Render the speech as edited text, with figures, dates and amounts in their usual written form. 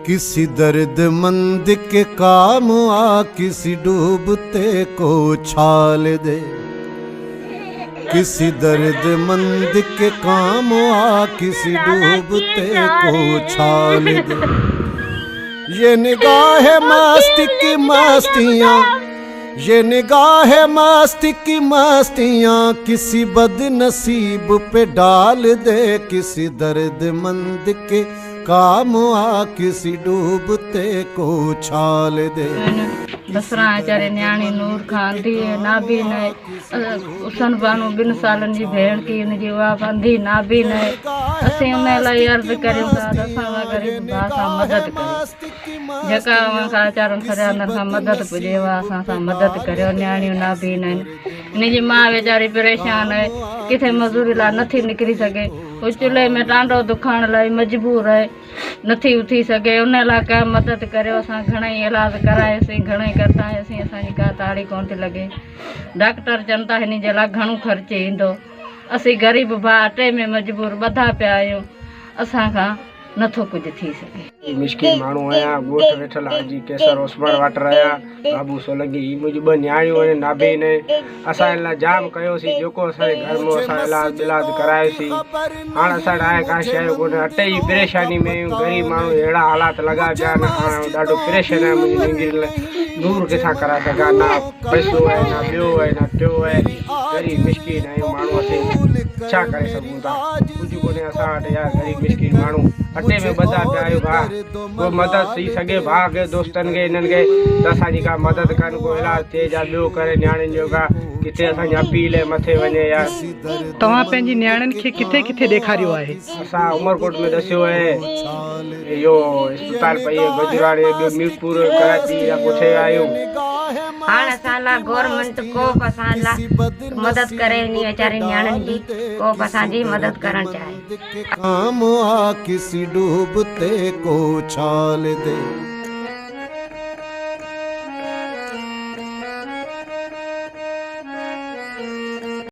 किसी दर्दमंद के काम आ, किसी डूबते को छाल दे। किसी दर्दमंद के काम आ, किसी डूबते को छाल दे। ये निगाह मस्ती की मस्तियाँ, ये निगाह मस्ती की मस्तियाँ किसी बदनसीब पे डाल दे। किसी दर्दमंद के काम आ, किसी डूबते को छाल दे। दसरा चारे न्याणी नूर खान थी नाभी ने उसन बानो बिन सालन जी भेण थी उनजी वाह बंधी नाभी ने असीं उन लाइ अर्ज़ करियूं था त असां गरीब भाउ सां मदद कयो। जेका खां वीचारनि फरियादनि खां मदद पुॼे उहा असां सां मदद करियो। न्याणियूं नाभी न इनजी माउ वीचारी परेशान आहे, किथे मज़ूरी लाइ नथी निकिरी सघे, उहो चुल्हे में टांडो दुखाइण लाइ मजबूर आहे, नथी उथी सघे। उन लाइ का मदद करियो। असां घणेई इलाज करायोसीं, घणेई करता आयासीं, असांजी का ताड़ी कोन थी लॻे। डॉक्टर चवनि था हिन जे लाइ घणो ख़र्चु ईंदो। असीं ग़रीब भाउ अटे में मजबूर ॿधा पिया आहियूं, असांखां नथो कुझु थी सघे। मिस्किन माण्हू आहियां, ॻोठ वेठल हाजी केसर ओसमान वाटर आहियां, बाबू सोलंकी ही मुंहिंजी ॿ न्याणियूं आहिनि नाभी ने। असां हिन लाइ जाम कयोसीं, जेको असांजे घर में असां इलाज करायोसीं। हाणे असां आहे का शइ कोन्हे, अटे जी परेशानी में ग़रीब माण्हू अहिड़ा हालात लॻा पिया आहिनि। हाणे ॾाढो परेशान आहे मुंहिंजी ज़िंदगी दूर किथां कराए सघां, ना पैसो आहे, ना ॿियो आहे, ना टियों आहे। ग़रीब मिस्किन आहियूं माण्हू, असीं छा करे सघूं था, कुझु कोन्हे असां वटि। यार ग़रीब मिस्किन माण्हू अटे में ॿधा पिया आहियूं। भाउ को मदद थी सघे भाउ खे, दोस्तनि खे, हिननि खे त असांजी का मदद कनि, को इलाज थिए या ॿियो करे न्याणियुनि जो का किथे असांजी अपील मथे वञे। यार तव्हां पंहिंजी न्याणियुनि खे किथे किथे ॾेखारियो आहे? असां उमरकोट में ॾसियो आहे, इहो अस्पताल पई गुजरात, ॿियो मीरपुर, कराची या पुठे आहियूं। हाणे असां लाइ गवर्नमेंट को बि असां लाइ मदद करे, इन वीचारे न्याणियुनि जी को बि असांजी मदद करणु चाहे। काम आ, किसी डूबते को छाल दे।